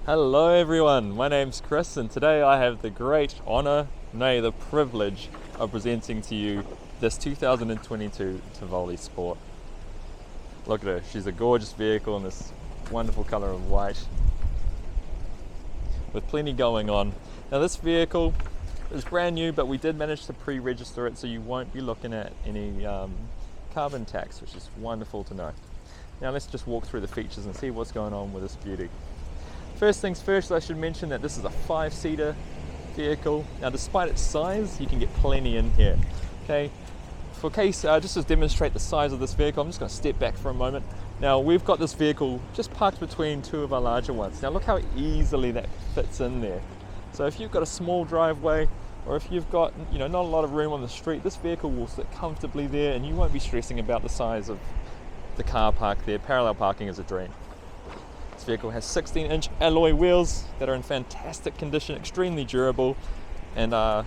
Hello everyone, my name's Chris and today I have the great honour, nay the privilege of presenting to you this 2022 Tivoli Sport. Look at her, she's a gorgeous vehicle in this wonderful colour of white with plenty going on. Now this vehicle is brand new, but we did manage to pre-register it so you won't be looking at any carbon tax, which is wonderful to know. Now let's just walk through the features and see what's going on with this beauty. First things first, I should mention that this is a 5-seater vehicle. Now despite its size, you can get plenty in here. Okay, for case, just to demonstrate the size of this vehicle, I'm just going to step back for a moment. Now we've got this vehicle just parked between two of our larger ones. Now look how easily that fits in there. So if you've got a small driveway, or if you've got not a lot of room on the street, this vehicle will sit comfortably there and you won't be stressing about the size of the car park there. Parallel parking is a dream. This vehicle has 16-inch alloy wheels that are in fantastic condition, extremely durable, and are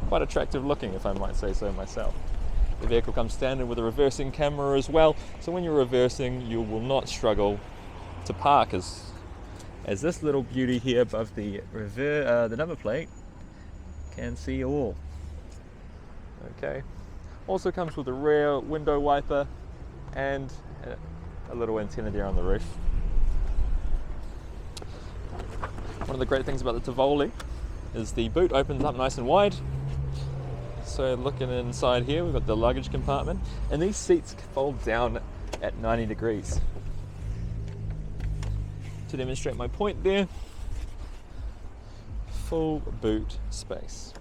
quite attractive looking, if I might say so myself. The vehicle comes standard with a reversing camera as well, so when you're reversing you will not struggle to park as this little beauty here above the number plate can see all. Okay. Also comes with a rear window wiper and a little antenna there on the roof. One of the great things about the Tivoli is the boot opens up nice and wide. So looking inside here, we've got the luggage compartment, and these seats fold down at 90 degrees. To demonstrate my point there, full boot space.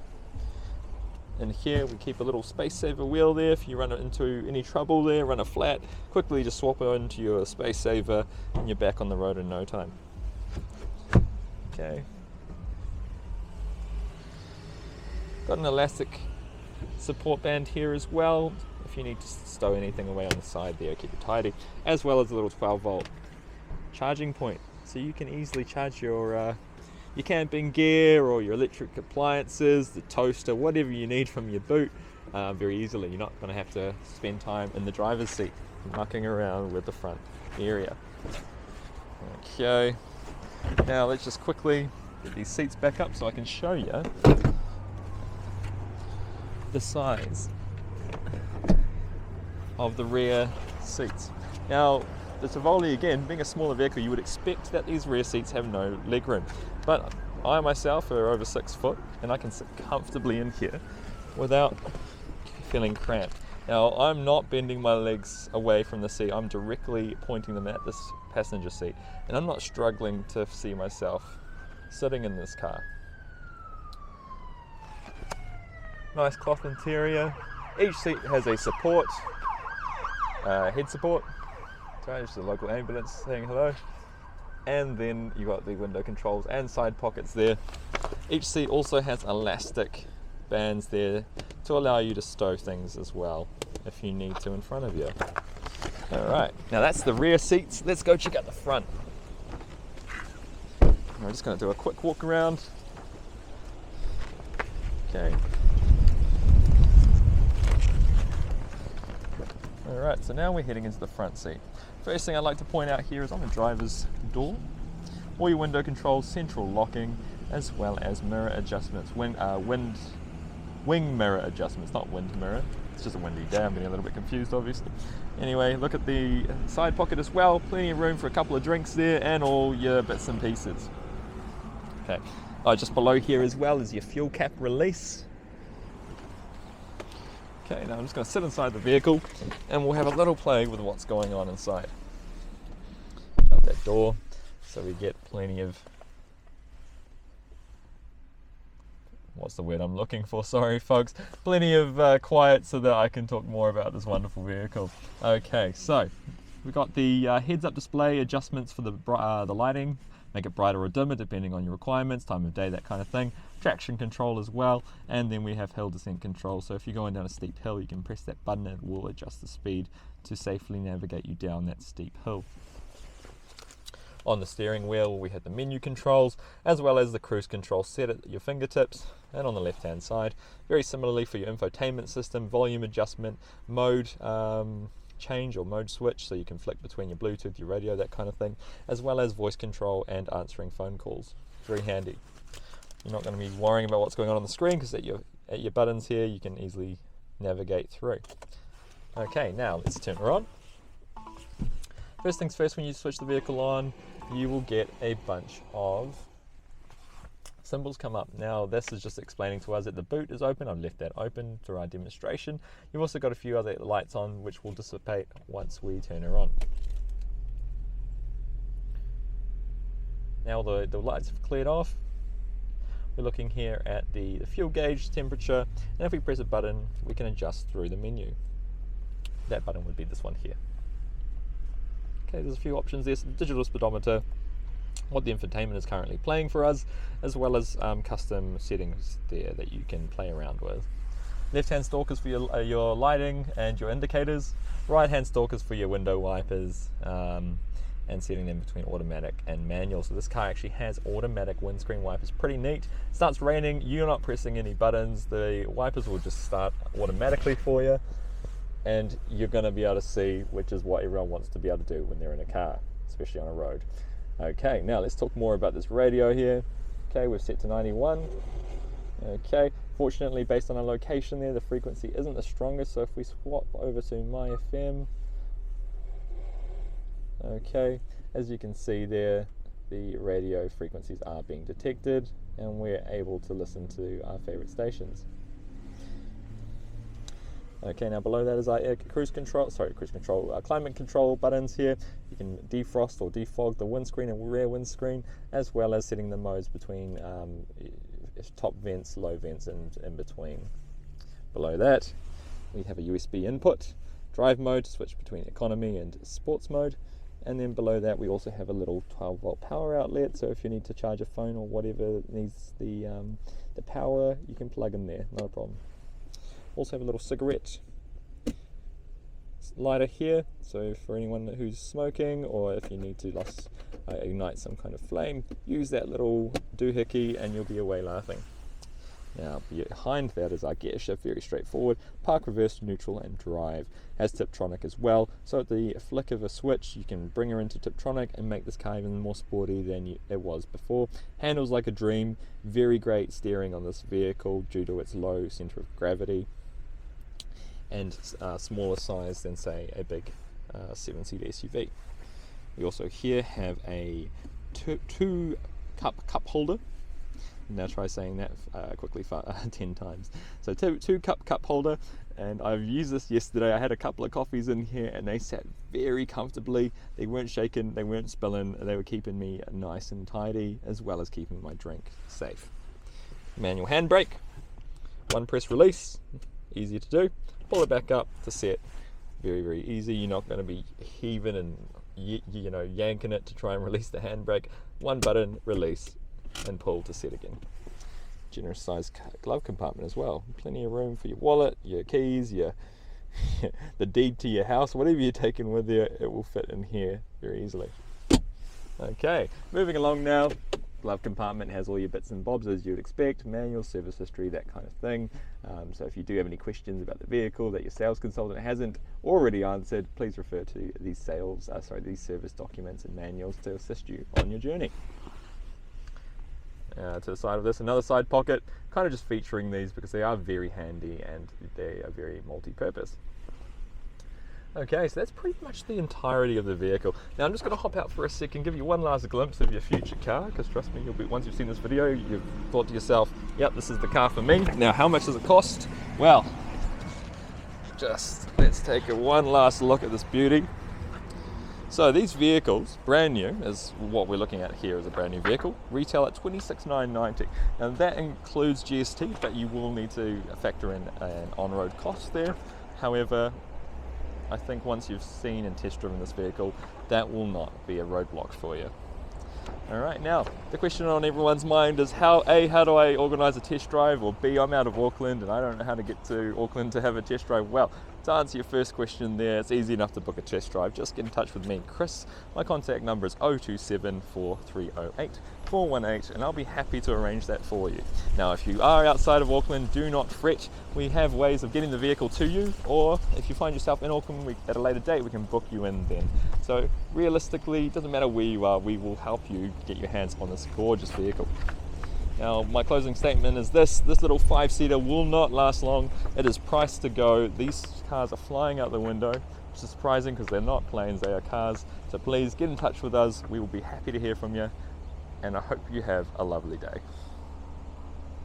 And here we keep a little space saver wheel there. If you run into any trouble there, run a flat, quickly just swap it into your space saver and you're back on the road in no time. Okay. Got an elastic support band here as well, if you need to stow anything away on the side there, keep it tidy, as well as a little 12-volt charging point, so you can easily charge your camping gear or your electric appliances, the toaster, whatever you need from your boot, very easily. You're not going to have to spend time in the driver's seat mucking around with the front area. Okay, now let's just quickly get these seats back up so I can show you the size of the rear seats. Now the Tivoli, again, being a smaller vehicle, you would expect that these rear seats have no leg room. But I myself are over 6 foot and I can sit comfortably in here without feeling cramped. Now I'm not bending my legs away from the seat, I'm directly pointing them at this passenger seat, and I'm not struggling to see myself sitting in this car. Nice cloth interior. Each seat has a support, head support. Sorry, just the local ambulance saying hello. And then you've got the window controls and side pockets there. Each seat also has elastic bands there to allow you to stow things as well if you need to in front of you. Alright, now that's the rear seats. Let's go check out the front. I'm just going to do a quick walk around. Okay. Alright, so now we're heading into the front seat. First thing I'd like to point out here is on the driver's door, all your window controls, central locking, as well as mirror adjustments, wing mirror adjustments, not wind mirror. It's just a windy day, I'm getting a little bit confused obviously. Anyway, look at the side pocket as well, plenty of room for a couple of drinks there and all your bits and pieces. Okay, just below here as well is your fuel cap release. Okay, now I'm just going to sit inside the vehicle and we'll have a little play with what's going on inside. Shut that door so we get plenty of, what's the word I'm looking for, sorry folks, plenty of quiet so that I can talk more about this wonderful vehicle. Okay, so we've got the heads-up display adjustments for the lighting, make it brighter or dimmer depending on your requirements, time of day, that kind of thing. Traction control as well, and then we have hill descent control, so if you're going down a steep hill you can press that button and it will adjust the speed to safely navigate you down that steep hill. On the steering wheel we have the menu controls as well as the cruise control set at your fingertips, and on the left hand side very similarly for your infotainment system, volume adjustment, mode change or mode switch, so you can flick between your Bluetooth, your radio, that kind of thing, as well as voice control and answering phone calls. Very handy. You're not going to be worrying about what's going on the screen, because at your buttons here you can easily navigate through. Okay, now let's turn her on. First things first, when you switch the vehicle on, you will get a bunch of symbols come up. Now this is just explaining to us that the boot is open. I've left that open through our demonstration. You've also got a few other lights on which will dissipate once we turn her on. Now the lights have cleared off. We're looking here at the fuel gauge temperature, and if we press a button we can adjust through the menu. That button would be this one here. Okay, there's a few options there. So the digital speedometer, what the infotainment is currently playing for us, as well as custom settings there that you can play around with. Left hand stalkers for your lighting and your indicators, right hand stalkers for your window wipers, and setting them between automatic and manual. So this car actually has automatic windscreen wipers. Pretty neat. It starts raining, you're not pressing any buttons, the wipers will just start automatically for you, and you're going to be able to see, which is what everyone wants to be able to do when they're in a car, especially on a road. Okay, now let's talk more about this radio here. Okay, we've set to 91. Okay, fortunately based on our location there, the frequency isn't the strongest, so if we swap over to my FM, okay, as you can see there, the radio frequencies are being detected and we're able to listen to our favorite stations. Okay, now below that is our climate control buttons here. You can defrost or defog the windscreen and rear windscreen, as well as setting the modes between top vents, low vents, and in between. Below that, we have a USB input, drive mode to switch between economy and sports mode, and then below that we also have a little 12-volt power outlet, so if you need to charge a phone or whatever needs the power, you can plug in there, no problem. Also have a little cigarette lighter here, so for anyone who's smoking, or if you need to ignite some kind of flame, use that little doohickey and you'll be away laughing. Now behind that is our Gearshift, very straightforward. Park, reverse, neutral and drive. Has Tiptronic as well, so at the flick of a switch you can bring her into Tiptronic and make this car even more sporty than it was before. Handles like a dream, very great steering on this vehicle due to its low centre of gravity, and smaller size than say a big 7-seater SUV. We also here have a two cup holder. Now try saying that quickly 10 times. So two cup holder, and I've used this yesterday. I had a couple of coffees in here and they sat very comfortably. They weren't shaking, they weren't spilling, they were keeping me nice and tidy, as well as keeping my drink safe. Manual handbrake, one press release, easy to do. Pull it back up to set, very, very easy. You're not going to be heaving and yanking it to try and release the handbrake. One button, release, and pull to set again. Generous sized glove compartment as well. Plenty of room for your wallet, your keys, your the deed to your house, whatever you're taking with you, it will fit in here very easily. Okay, moving along now. Glove compartment has all your bits and bobs as you'd expect, manual, service history, that kind of thing. So if you do have any questions about the vehicle that your sales consultant hasn't already answered, please refer to these service documents and manuals to assist you on your journey. To the side of this, another side pocket, kind of just featuring these because they are very handy and they are very multi-purpose. Okay, so that's pretty much the entirety of the vehicle. Now I'm just going to hop out for a second, give you one last glimpse of your future car, because trust me, once you've seen this video, you've thought to yourself, yep, this is the car for me. Now how much does it cost? Well, let's take one last look at this beauty. So these vehicles, brand new, is what we're looking at here, is a brand new vehicle, retail at $26,990. Now that includes GST, but you will need to factor in an on-road cost there. However, I think once you've seen and test driven this vehicle, that will not be a roadblock for you. Alright, now the question on everyone's mind is how do I organise a test drive, or B, I'm out of Auckland and I don't know how to get to Auckland to have a test drive. Well, To answer your first question there, it's easy enough to book a test drive. Just get in touch with me, Chris. My contact number is 027 4308 418, and I'll be happy to arrange that for you. Now, if you are outside of Auckland, do not fret. We have ways of getting the vehicle to you, or if you find yourself in Auckland at a later date, we can book you in then. So realistically, it doesn't matter where you are, we will help you get your hands on this gorgeous vehicle. Now, my closing statement is this little 5-seater will not last long. It is priced to go. These cars are flying out the window, which is surprising because they're not planes, they are cars. So please get in touch with us. We will be happy to hear from you, and I hope you have a lovely day.